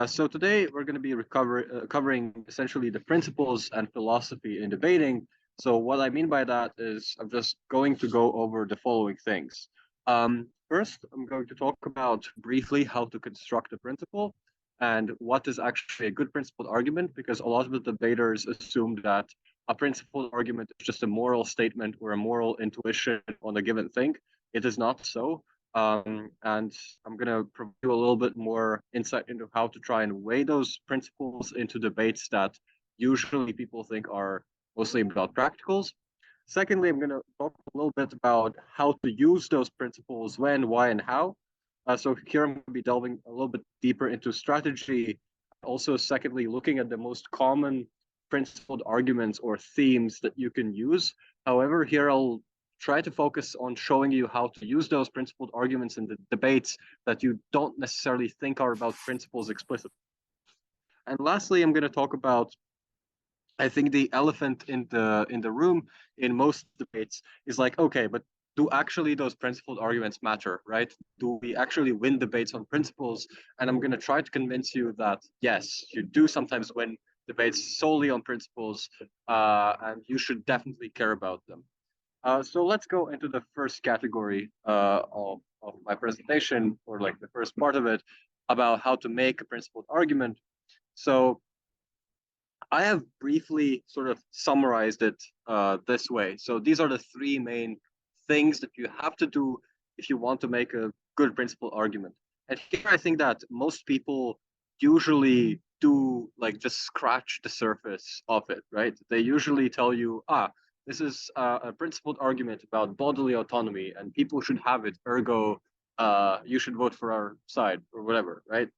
So today we're going to be covering essentially the principles and philosophy in debating. So what I mean by that is I'm just going to go over the following things. First, I'm going to talk about briefly how to construct a principle and what is actually a good principled argument, because a lot of the debaters assume that a principled argument is just a moral statement or a moral intuition on a given thing. It is not so. And I'm going to provide you a little bit more insight into how to try and weigh those principles into debates that usually people think are mostly about practicals. Secondly, I'm going to talk a little bit about how to use those principles, when, why, and how. So here I'm going to be delving a little bit deeper into strategy. Also, secondly, looking at the most common principled arguments or themes that you can use. However, here I'll try to focus on showing you how to use those principled arguments in the debates that you don't necessarily think are about principles explicitly. And lastly, I'm going to talk about, I think, the elephant in the room in most debates is like, okay, but do actually those principled arguments matter, right? Do we actually win debates on principles? And I'm going to try to convince you that yes, you do sometimes win debates solely on principles, and you should definitely care about them. So let's go into the first category of my presentation, or like the first part of it, about how to make a principled argument. So I have briefly sort of summarized it this way. So these are the three main things that you have to do if you want to make a good principled argument. And here I think that most people usually do like just scratch the surface of it, right? They usually tell you, this is a principled argument about bodily autonomy and people should have it, ergo, you should vote for our side or whatever, right?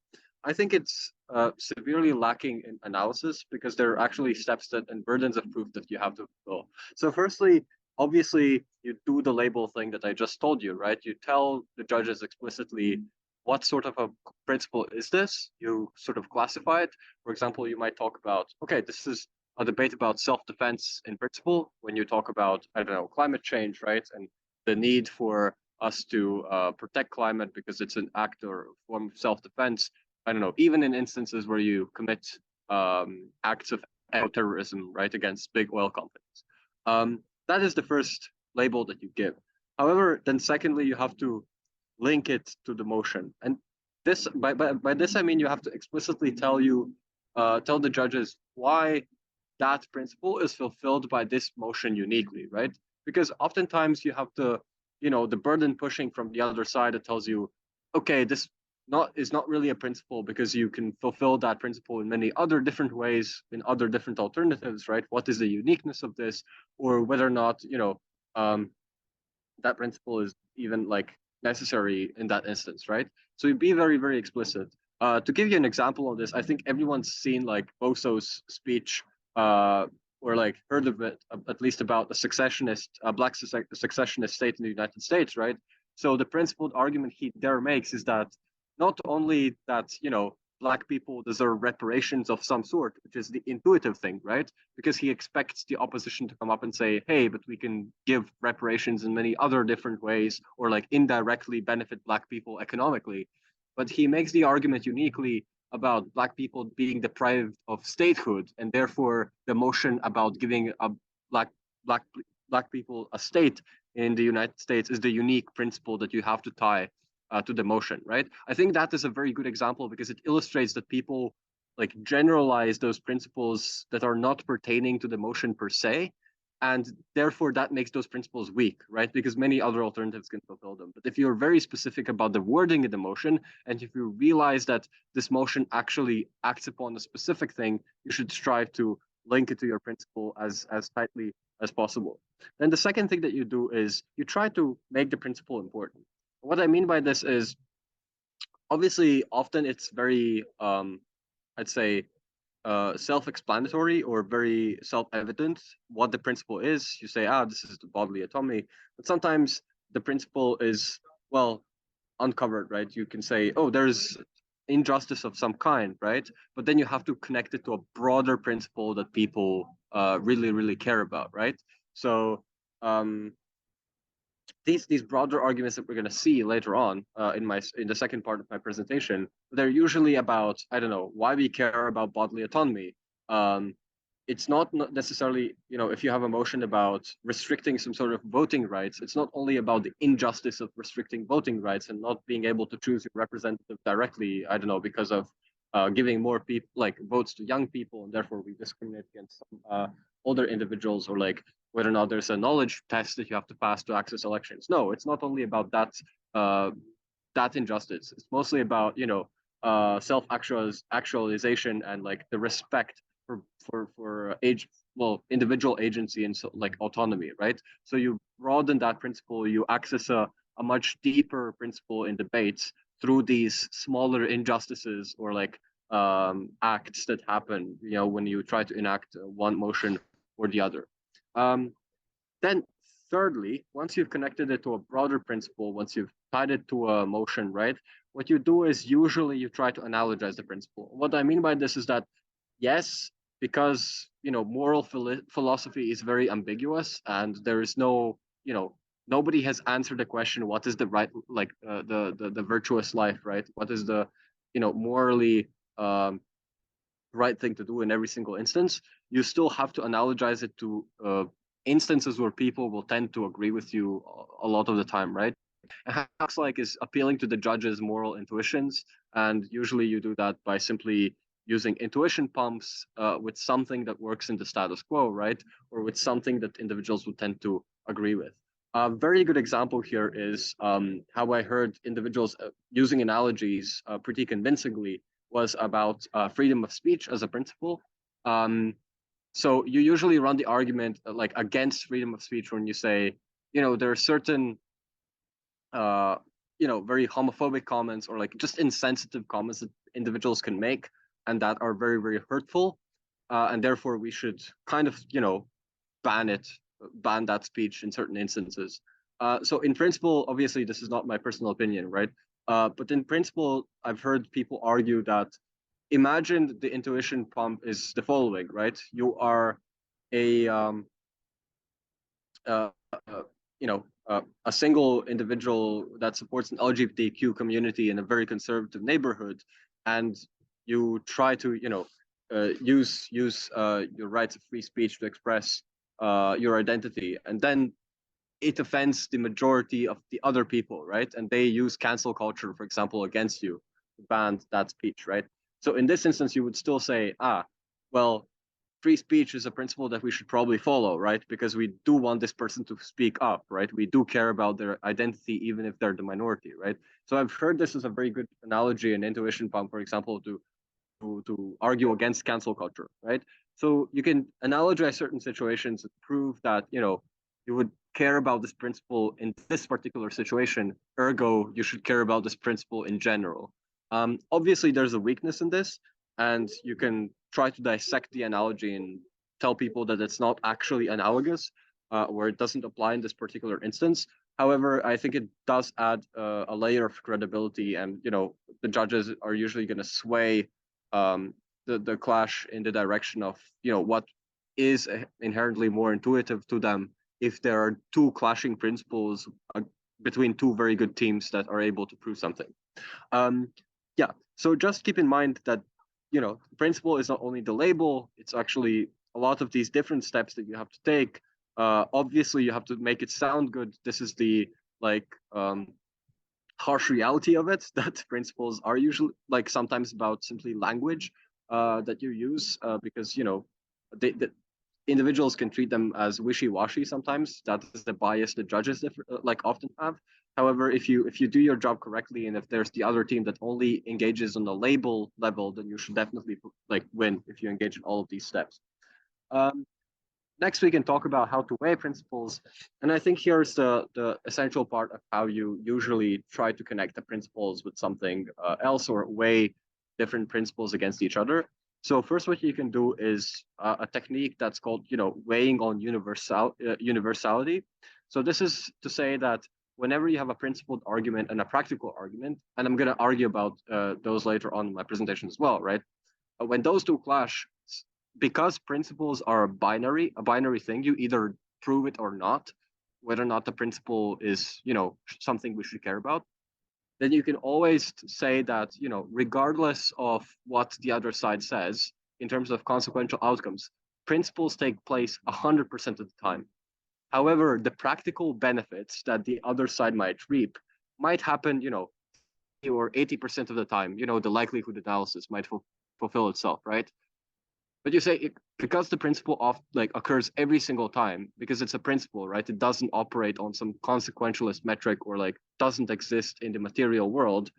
I think it's severely lacking in analysis because there are actually steps that and burdens of proof that you have to fulfill. So, firstly, obviously, you do the label thing that I just told you, right? You tell the judges explicitly what sort of a principle is this. You sort of classify it. For example, you might talk about, okay, this is a debate about self-defense in principle. When you talk about, I don't know, climate change, right, and the need for us to protect climate because it's an act or form of self-defense. I don't know, even in instances where you commit acts of terrorism, right, against big oil companies. That is the first label that you give. However, then secondly, you have to link it to the motion. And this, by this, I mean you have to explicitly tell the judges why that principle is fulfilled by this motion uniquely, right? Because oftentimes you have the burden pushing from the other side that tells you, okay, this is not really a principle because you can fulfill that principle in many other different ways in other different alternatives, right? What is the uniqueness of this, or whether or not that principle is even like necessary in that instance, right? So you be very, very explicit. To give you an example of this, I think everyone's seen like Boso's speech, or like heard of it, at least about the black secessionist state in the United States, right? So the principled argument he there makes is that not only that black people deserve reparations of some sort, which is the intuitive thing, right? Because he expects the opposition to come up and say, hey, but we can give reparations in many other different ways, or like indirectly benefit black people economically. But he makes the argument uniquely about black people being deprived of statehood, and therefore the motion about giving a black black black people a state in the United States is the unique principle that you have to tie to the motion, right? I think that is a very good example because it illustrates that people like generalize those principles that are not pertaining to the motion per se, and therefore that makes those principles weak, right? Because many other alternatives can fulfill them. But if you're very specific about the wording of the motion, and if you realize that this motion actually acts upon a specific thing, you should strive to link it to your principle as tightly as possible. Then the second thing that you do is you try to make the principle important. What I mean by this is, obviously, often it's very, I'd say, self-explanatory or very self-evident what the principle is. You say, this is the bodily autonomy, but sometimes the principle is, well, uncovered, right? You can say, there's injustice of some kind, right? But then you have to connect it to a broader principle that people really, really care about, right? So these broader arguments that we're going to see later on in the second part of my presentation, they're usually about, I don't know, why we care about bodily autonomy. Um, it's not necessarily, if you have a motion about restricting some sort of voting rights, it's not only about the injustice of restricting voting rights and not being able to choose your representative directly, I don't know, because of giving more people like votes to young people, and therefore we discriminate against some older individuals, or like whether or not there's a knowledge test that you have to pass to access elections. No, it's not only about uh, that injustice. It's mostly about self actualization and like the respect for age well individual agency and so like autonomy, right? So you broaden that principle, you access a much deeper principle in debates through these smaller injustices or like acts that happen, when you try to enact one motion or the other. um, then thirdly, once you've connected it to a broader principle, once you've tied it to a motion, right, what you do is usually you try to analogize the principle. What I mean by this is that, yes, because moral philosophy is very ambiguous, and there is no, nobody has answered the question, what is the right, like the virtuous life, right? What is the morally right thing to do in every single instance? You still have to analogize it to instances where people will tend to agree with you a lot of the time, right? And Hacks like is appealing to the judge's moral intuitions, and usually you do that by simply using intuition pumps with something that works in the status quo, right? Or with something that individuals would tend to agree with. A very good example here is how I heard individuals using analogies pretty convincingly was about freedom of speech as a principle. Um, so you usually run the argument like against freedom of speech when you say, there are certain, uh, very homophobic comments or like just insensitive comments that individuals can make and that are very, very hurtful. And therefore we should kind of, ban it, ban that speech in certain instances. So in principle, obviously, this is not my personal opinion, right? But in principle, I've heard people argue that imagine the intuition pump is the following, right? You are a uh, uh, a single individual that supports an LGBTQ community in a very conservative neighborhood, and you try to use your rights of free speech to express your identity, and then it offends the majority of the other people, right? And they use cancel culture, for example, against you to ban that speech, right? So in this instance, you would still say, well, free speech is a principle that we should probably follow, right? Because we do want this person to speak up, right? We do care about their identity, even if they're the minority, right? So I've heard this is a very good analogy in intuition pump, for example, to argue against cancel culture, right? So you can analogize certain situations and prove that you would care about this principle in this particular situation. Ergo, you should care about this principle in general. Obviously, there's a weakness in this, and you can try to dissect the analogy and tell people that it's not actually analogous, or it doesn't apply in this particular instance. However, I think it does add a layer of credibility, and the judges are usually going to sway um, the clash in the direction of what is inherently more intuitive to them if there are two clashing principles between two very good teams that are able to prove something. Um, yeah, so just keep in mind that principle is not only the label; it's actually a lot of these different steps that you have to take. Obviously, you have to make it sound good. This is the like harsh reality of it, that principles are usually like sometimes about simply language that you use, because the individuals can treat them as wishy-washy sometimes. That is the bias the judges like often have. However, if you do your job correctly, and if there's the other team that only engages on the label level, then you should definitely like win if you engage in all of these steps. um, Next we can talk about how to weigh principles, and I think here's the essential part of how you usually try to connect the principles with something else, or weigh different principles against each other. So first, what you can do is a technique that's called weighing on universality. So this is to say that whenever you have a principled argument and a practical argument, and I'm going to argue about those later on in my presentation as well, right? When those two clash, because principles are a binary thing, you either prove it or not. whether or not the principle is, something we should care about, then you can always say that, regardless of what the other side says in terms of consequential outcomes, principles take place 100% of the time. However, the practical benefits that the other side might reap might happen, or 80% of the time, the likelihood analysis might fulfill itself, right? But you say because the principle of like occurs every single time, because it's a principle, right? It doesn't operate on some consequentialist metric or like doesn't exist in the material world.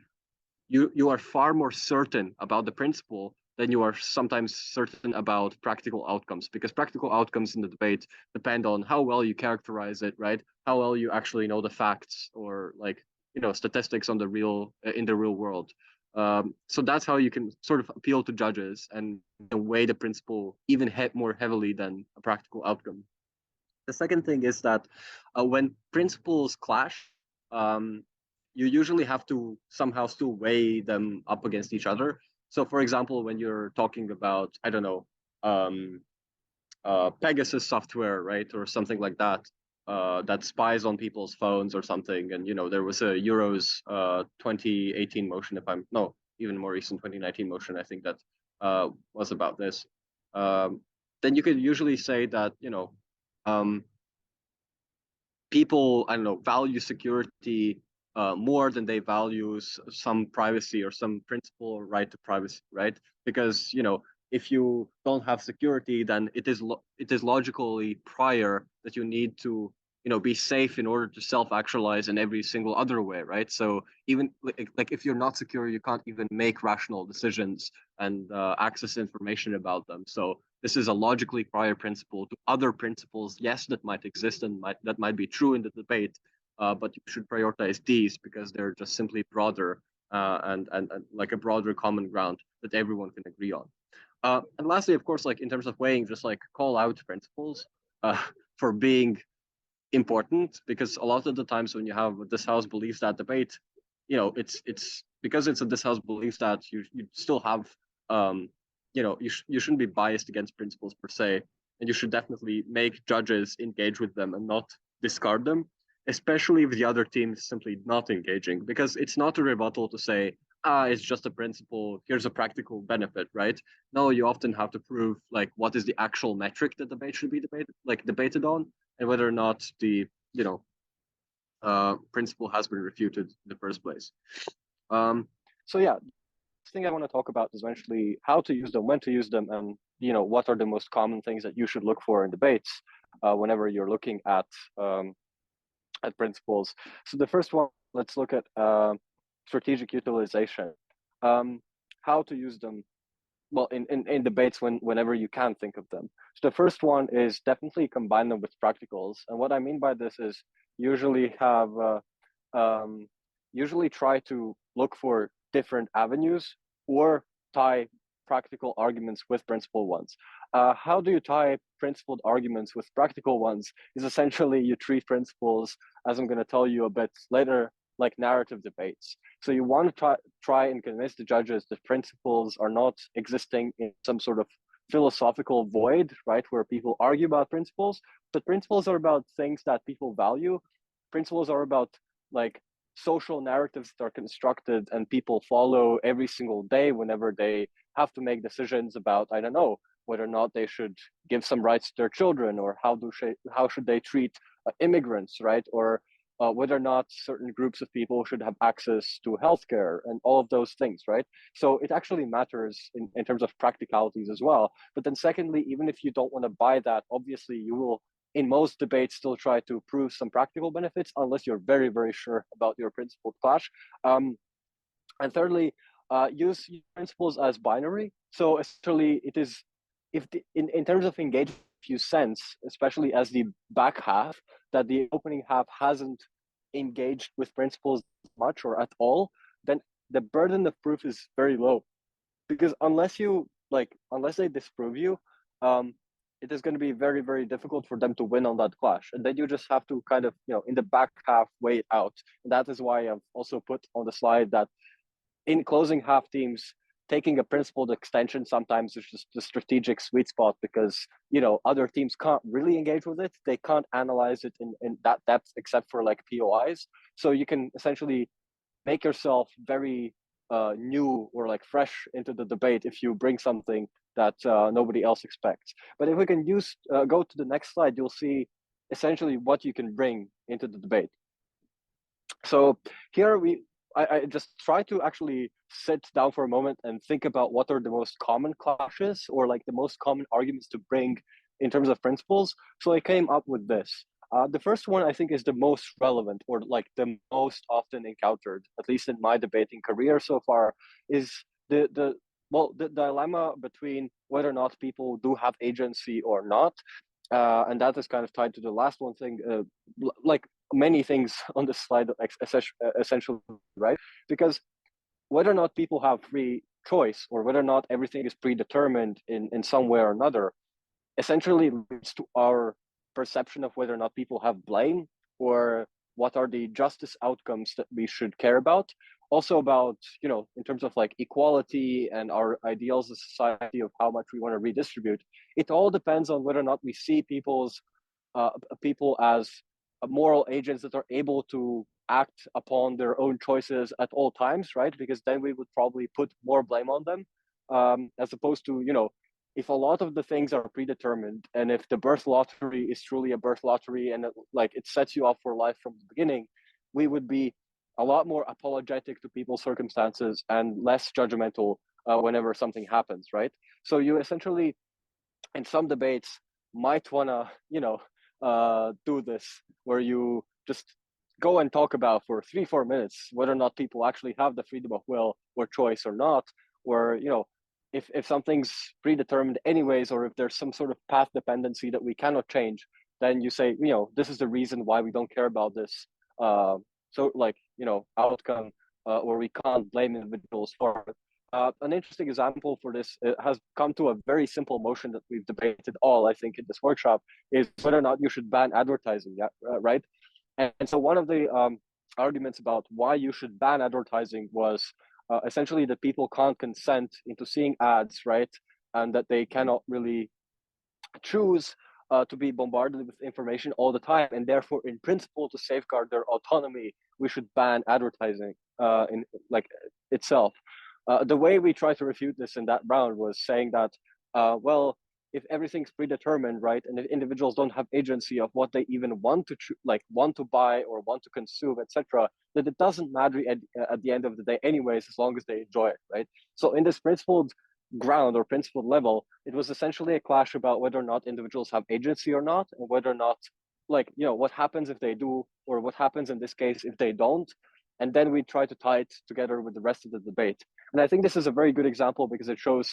You are far more certain about the principle than you are sometimes certain about practical outcomes, because practical outcomes in the debate depend on how well you characterize it, right? How well you actually know the facts or like statistics on the real in the real world. So that's how you can sort of appeal to judges and weigh the principle even more heavily than a practical outcome. The second thing is that when principles clash, um, you usually have to somehow still weigh them up against each other. So, for example, when you're talking about, I don't know, um, Pegasus software, right, or something like that, that spies on people's phones or something, and there was a Euros 2018 motion, if I'm no, even more recent 2019 motion, I think that was about this. Um, then you could usually say that um, people, I don't know, value security more than they value some privacy or some principle or right to privacy, right? Because if you don't have security, then it is logically prior that you need to be safe in order to self-actualize in every single other way, right? So even like if you're not secure, you can't even make rational decisions and access information about them. So this is a logically prior principle to other principles, yes, that might exist and that might be true in the debate, but you should prioritize these because they're just simply broader and like a broader common ground that everyone can agree on. And lastly, of course, like in terms of weighing, just like call out principles uh, for being important, because a lot of the times when you have this house believes that debate, it's because it's a this house believes that you still have you shouldn't be biased against principles per se, and you should definitely make judges engage with them and not discard them, especially if the other team is simply not engaging, because it's not a rebuttal to say, it's just a principle, here's a practical benefit, right? No, you often have to prove like what is the actual metric that debate should be debated on, and whether or not the principle has been refuted in the first place. So yeah, the thing I want to talk about is eventually how to use them, when to use them, and what are the most common things that you should look for in debates whenever you're looking at principles. So the first one, let's look at strategic utilization. How to use them, well, in debates whenever you can think of them. So the first one is definitely combine them with practicals. And what I mean by this is usually have usually try to look for different avenues or tie practical arguments with principled ones. How do you tie principled arguments with practical ones? Is essentially you treat principles, as I'm going to tell you a bit later, like narrative debates. So you want to try and convince the judges that principles are not existing in some sort of philosophical void, right, where people argue about principles, but principles are about things that people value. Principles are about like social narratives that are constructed and people follow every single day whenever they have to make decisions about, I don't know, whether or not they should give some rights to their children, or how should they treat immigrants, right? Or whether or not certain groups of people should have access to healthcare and all of those things, right? So it actually matters in terms of practicalities as well. But then secondly, even if you don't want to buy that, obviously you will, in most debates, still try to prove some practical benefits unless you're very, very sure about your principled clash. And thirdly, use principles as binary. So essentially it is, in terms of engagement, if you sense, especially as the back half, that the opening half hasn't engaged with principles much or at all, then the burden of proof is very low, because unless they disprove you, it is going to be very, very difficult for them to win on that clash, and then you just have to kind of in the back half weigh it out. And that is why I've also put on the slide that in closing half teams, taking a principled extension sometimes is just the strategic sweet spot, because other teams can't really engage with it. They can't analyze it in that depth except for like POIs. So you can essentially make yourself very new or like fresh into the debate if you bring something that nobody else expects. But if we can go to the next slide, you'll see essentially what you can bring into the debate. So here I just try to actually sit down for a moment and think about what are the most common clashes or like the most common arguments to bring in terms of principles. So I came up with this. The first one I think is the most relevant, or like the most often encountered, at least in my debating career so far, is the dilemma between whether or not people do have agency or not. And that is kind of tied to the last one thing, like many things on this slide, essentially, right? Because whether or not people have free choice, or whether or not everything is predetermined in some way or another, essentially leads to our perception of whether or not people have blame, or what are the justice outcomes that we should care about. Also about, in terms of like equality and our ideals of society of how much we want to redistribute. It all depends on whether or not we see people as moral agents that are able to act upon their own choices at all times, right? Because then we would probably put more blame on them, as opposed to, if a lot of the things are predetermined, and if the birth lottery is truly a birth lottery and it sets you up for life from the beginning, we would be a lot more apologetic to people's circumstances and less judgmental whenever something happens, right? So you essentially, in some debates, might want to, do this, where you just go and talk about for 3-4 minutes whether or not people actually have the freedom of will or choice or not, or if something's predetermined anyways, or if there's some sort of path dependency that we cannot change, then you say, this is the reason why we don't care about this outcome, or we can't blame individuals for it. An interesting example for this has come to a very simple motion that we've debated all, I think, in this workshop, is whether or not you should ban advertising, right? And so one of the arguments about why you should ban advertising was essentially that people can't consent into seeing ads, right? And that they cannot really choose to be bombarded with information all the time, and therefore, in principle, to safeguard their autonomy, we should ban advertising in like itself. The way we try to refute this in that round was saying that, well, if everything's predetermined, right, and if individuals don't have agency of what they even want to want to buy or want to consume, etc., that it doesn't matter at the end of the day, anyways, as long as they enjoy it, right? So in this principled ground or principled level, it was essentially a clash about whether or not individuals have agency or not, and whether or not, what happens if they do, or what happens in this case if they don't. And then we try to tie it together with the rest of the debate. And I think this is a very good example, because it shows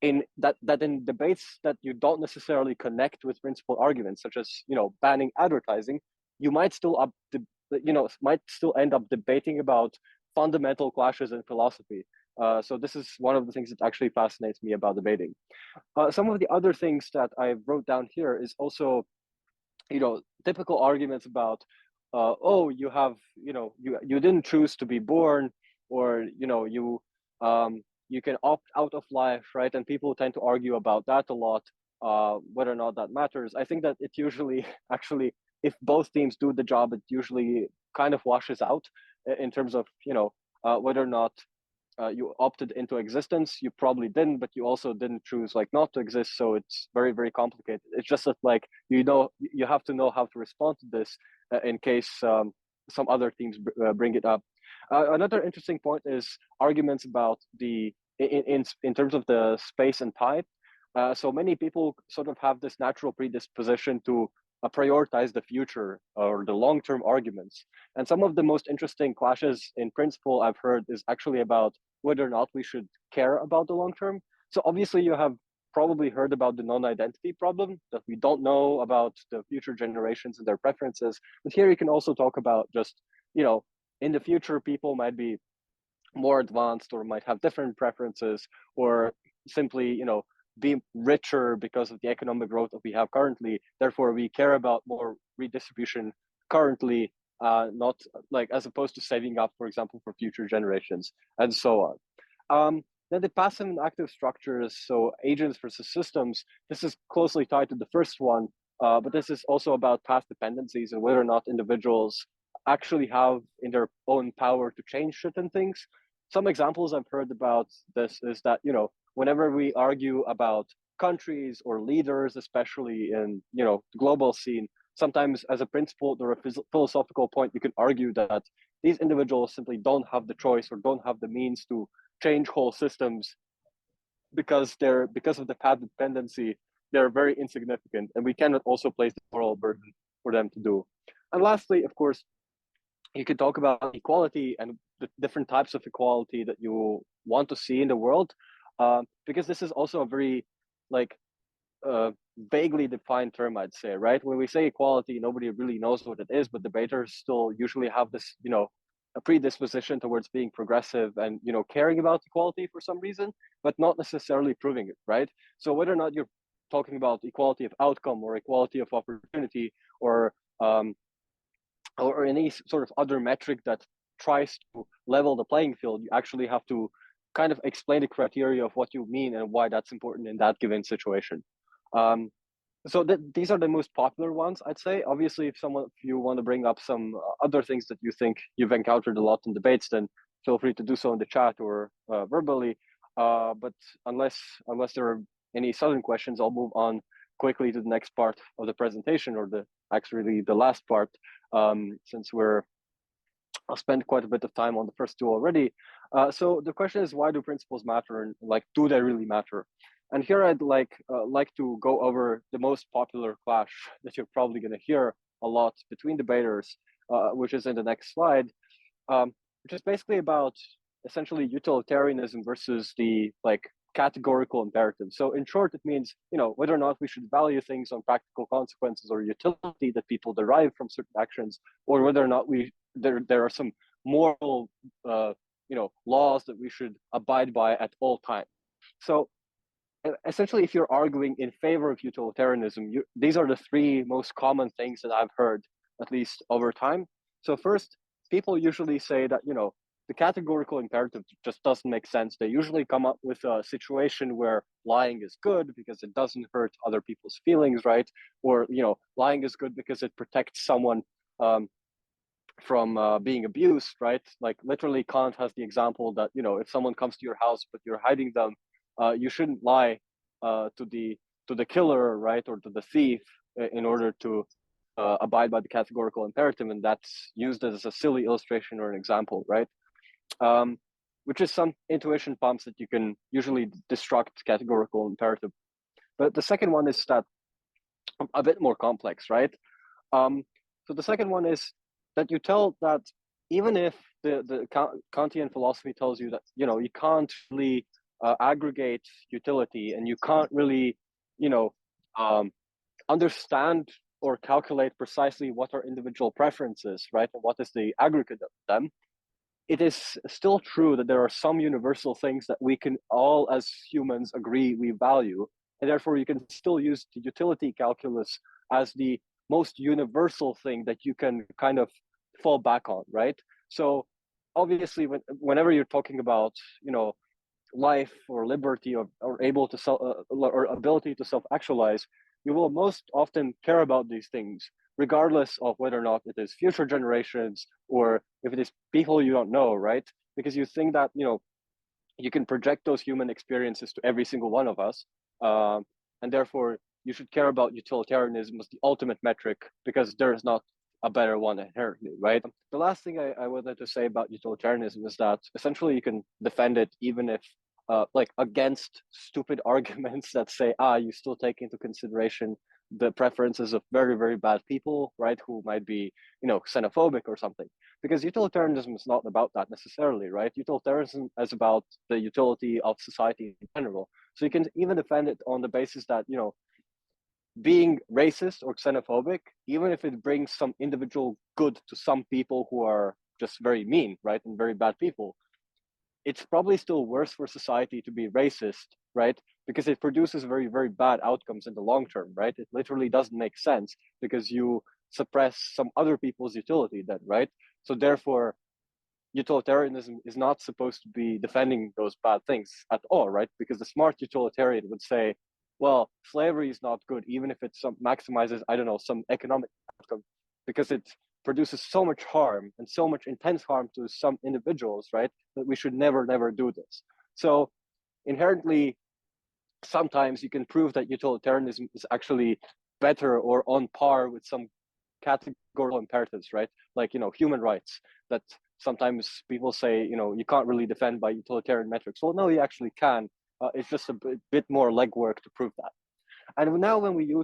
in that in debates that you don't necessarily connect with principled arguments, such as banning advertising, you might still end up debating about fundamental clashes in philosophy. So this is one of the things that actually fascinates me about debating. Some of the other things that I wrote down here is also, typical arguments about, you have, you didn't choose to be born, or you can opt out of life, right? And people tend to argue about that a lot, whether or not that matters. I think that it usually actually, if both teams do the job, it usually kind of washes out in terms of whether or not you opted into existence. You probably didn't, but you also didn't choose not to exist. So it's very, very complicated. It's just that you have to know how to respond to this in case some other teams bring it up. Another interesting point is arguments about in terms of the space and time. So many people sort of have this natural predisposition to prioritize the future or the long-term arguments. And some of the most interesting clashes in principle I've heard is actually about whether or not we should care about the long term. So obviously you have probably heard about the non-identity problem, that we don't know about the future generations and their preferences. But here you can also talk about just, in the future, people might be more advanced or might have different preferences, or simply, be richer because of the economic growth that we have currently. Therefore, we care about more redistribution currently, not as opposed to saving up, for example, for future generations, and so on. Then the passive and active structures, so agents versus systems, this is closely tied to the first one, but this is also about path dependencies and whether or not individuals actually have in their own power to change certain things. Some examples I've heard about this is that, whenever we argue about countries or leaders, especially in, the global scene, sometimes as a principle or a philosophical point, you can argue that these individuals simply don't have the choice or don't have the means to change whole systems because of the path dependency, they're very insignificant, and we cannot also place the moral burden for them to do. And lastly, of course, you could talk about equality and the different types of equality that you want to see in the world, because this is also a very like vaguely defined term, I'd say, right? When we say equality, nobody really knows what it is, but debaters still usually have this, a predisposition towards being progressive and, caring about equality for some reason, but not necessarily proving it, right? So whether or not you're talking about equality of outcome or equality of opportunity or any sort of other metric that tries to level the playing field, you actually have to kind of explain the criteria of what you mean and why that's important in that given situation. So these are the most popular ones, I'd say. Obviously, if you want to bring up some other things that you think you've encountered a lot in debates, then feel free to do so in the chat or verbally. But unless there are any sudden questions, I'll move on quickly to the next part of the presentation, or actually the last part, since I'll spend quite a bit of time on the first two already. So the question is, why do principles matter, and do they really matter? And here I'd like to go over the most popular clash that you're probably going to hear a lot between debaters, which is in the next slide, which is basically about essentially utilitarianism versus the categorical imperative. So in short, it means, whether or not we should value things on practical consequences or utility that people derive from certain actions, or whether or not there are some moral laws that we should abide by at all times. So essentially, if you're arguing in favor of utilitarianism, these are the three most common things that I've heard, at least over time. So first, people usually say that, the categorical imperative just doesn't make sense. They usually come up with a situation where lying is good because it doesn't hurt other people's feelings, right? Or, lying is good because it protects someone from being abused, right? Like literally Kant has the example that, if someone comes to your house, but you're hiding them, you shouldn't lie to the killer, right, or to the thief in order to abide by the categorical imperative, and that's used as a silly illustration or an example, right? Which is some intuition pumps that you can usually destruct categorical imperative. But the second one is that a bit more complex, right? So the second one is that you tell that even if the Kantian philosophy tells you that, you can't really aggregate utility, and you can't really, understand or calculate precisely what are individual preferences, right? And what is the aggregate of them. It is still true that there are some universal things that we can all as humans agree we value. And therefore you can still use the utility calculus as the most universal thing that you can kind of fall back on, right? So obviously whenever you're talking about, life or liberty or able to or ability to self-actualize, you will most often care about these things, regardless of whether or not it is future generations or if it is people you don't know, right? Because you think that, you can project those human experiences to every single one of us. And therefore, you should care about utilitarianism as the ultimate metric, because there is not a better one inherently, right? The last thing I wanted to say about utilitarianism is that essentially you can defend it even if against stupid arguments that say, you still take into consideration the preferences of very, very bad people, right? Who might be, xenophobic or something. Because utilitarianism is not about that necessarily, right? Utilitarianism is about the utility of society in general. So you can even defend it on the basis that, being racist or xenophobic, even if it brings some individual good to some people who are just very mean, right? And very bad people, it's probably still worse for society to be racist, right? Because it produces very, very bad outcomes in the long term, right? It literally doesn't make sense because you suppress some other people's utility then, right? So therefore, utilitarianism is not supposed to be defending those bad things at all, right? Because the smart utilitarian would say, well, slavery is not good, even if it maximizes, I don't know, some economic outcome, because it produces so much harm and so much intense harm to some individuals, right? That we should never, never do this. So inherently, sometimes you can prove that utilitarianism is actually better or on par with some categorical imperatives, right? Like, human rights that sometimes people say, you can't really defend by utilitarian metrics. Well, no, you actually can. It's just a bit more legwork to prove that. And now when we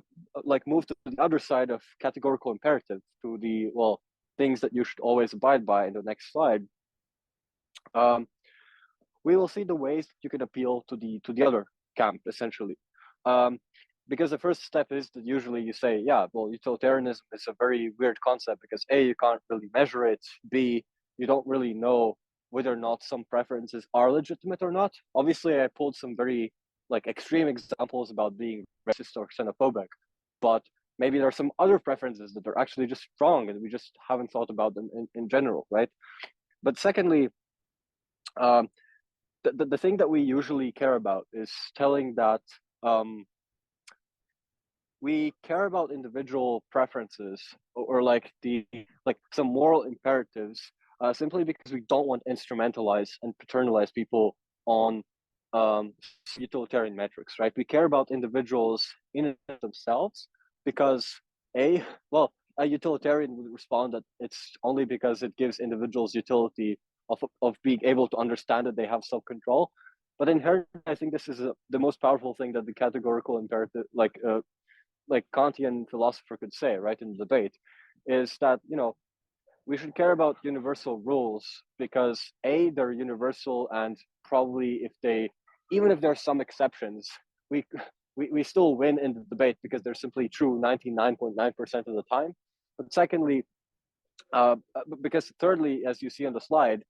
move to the other side of categorical imperative, to the, well, things that you should always abide by in the next slide, we will see the ways that you can appeal to the other camp, essentially. Because the first step is that usually you say, yeah, well, utilitarianism is a very weird concept because A, you can't really measure it, B, you don't really know whether or not some preferences are legitimate or not. Obviously, I pulled some very extreme examples about being racist or xenophobic, but maybe there are some other preferences that are actually just wrong and we just haven't thought about them in general, right? But secondly, the thing that we usually care about is telling that we care about individual preferences or some moral imperatives simply because we don't want to instrumentalize and paternalize people on utilitarian metrics, right? We care about individuals in themselves because a utilitarian would respond that it's only because it gives individuals utility of being able to understand that they have self-control. But inherently, I think this is the most powerful thing that the categorical imperative, Kantian philosopher could say, right, in the debate, is that we should care about universal rules because A, they're universal, and probably even if there are some exceptions, we still win in the debate because they're simply true 99.9% of the time. But secondly, because thirdly, as you see on the slide,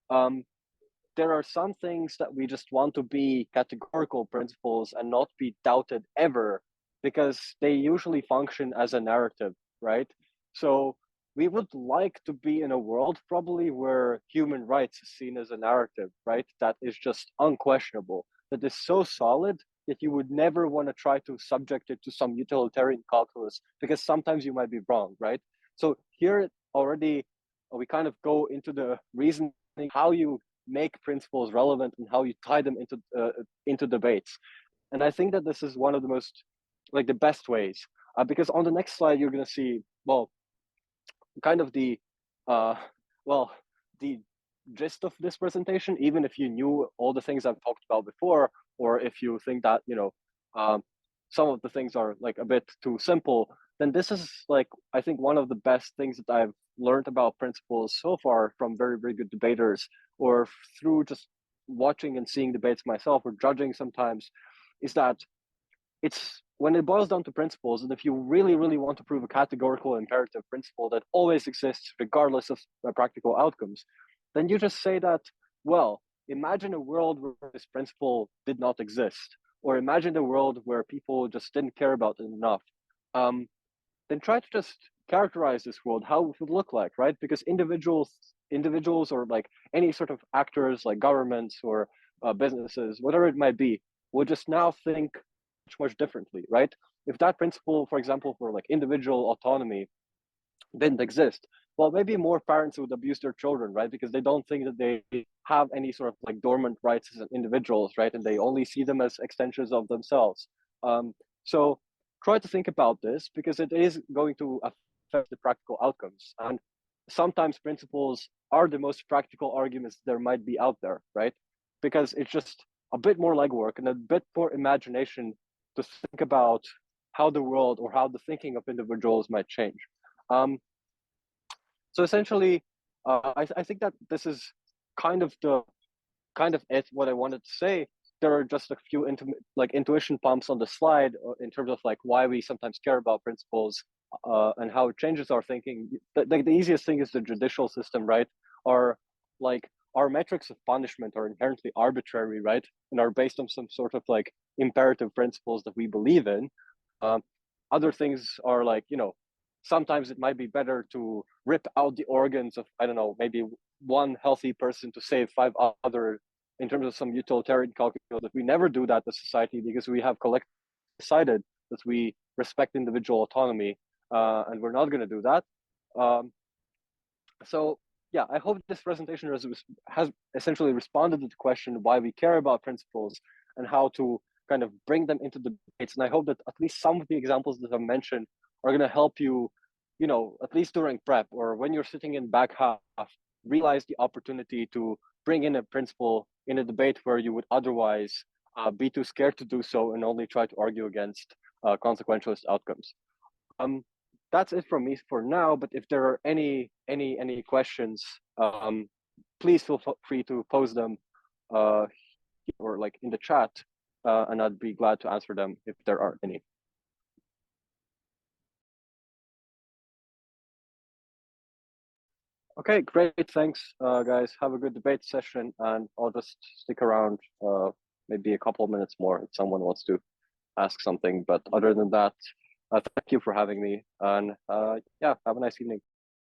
there are some things that we just want to be categorical principles and not be doubted ever because they usually function as a narrative, right? So we would like to be in a world probably where human rights is seen as a narrative, right? That is just unquestionable, that is so solid that you would never want to try to subject it to some utilitarian calculus because sometimes you might be wrong, right? So here already we kind of go into the reasoning how you make principles relevant and how you tie them into debates. And I think that this is one of the most the best ways because on the next slide you're going to see kind of the the gist of this presentation, even if you knew all the things I've talked about before, or if you think that some of the things are a bit too simple, then this is I think one of the best things that I've learned about principles so far from very, very good debaters or through just watching and seeing debates myself or judging sometimes, is that it's when it boils down to principles, and if you really, really want to prove a categorical imperative principle that always exists regardless of practical outcomes, then you just say that, well, imagine a world where this principle did not exist, or imagine a world where people just didn't care about it enough. Then try to just characterize this world, how it would look like, right? Because individuals or any sort of actors like governments or businesses, whatever it might be, will just now think much differently, right? If that principle, for example, for individual autonomy didn't exist, well, maybe more parents would abuse their children, right? Because they don't think that they have any sort of dormant rights as individuals, right? And they only see them as extensions of themselves. So try to think about this because it is going to affect the practical outcomes. And sometimes principles are the most practical arguments there might be out there, right? Because it's just a bit more legwork and a bit more imagination to think about how the world or how the thinking of individuals might change. So essentially, I think that this is kind of it. What I wanted to say. There are just a few intuition pumps on the slide in terms of why we sometimes care about principles and how it changes our thinking. The easiest thing is the judicial system, right? Or our metrics of punishment are inherently arbitrary, right? And are based on some sort of imperative principles that we believe in. Other things are sometimes it might be better to rip out the organs of, I don't know, maybe one healthy person to save five other in terms of some utilitarian calculus. That we never do that as society because we have collectively decided that we respect individual autonomy, and we're not going to do that. Um, so yeah, I hope this presentation has essentially responded to the question why we care about principles and how to kind of bring them into debates. And I hope that at least some of the examples that I've mentioned are going to help you, at least during prep or when you're sitting in back half, realize the opportunity to bring in a principle in a debate where you would otherwise be too scared to do so and only try to argue against consequentialist outcomes. That's it from me for now. But if there are any questions, please feel free to post them or like in the chat, and I'd be glad to answer them if there are any. Okay, great. Thanks, guys. Have a good debate session, and I'll just stick around maybe a couple of minutes more if someone wants to ask something. But other than that, thank you for having me, and yeah, have a nice evening.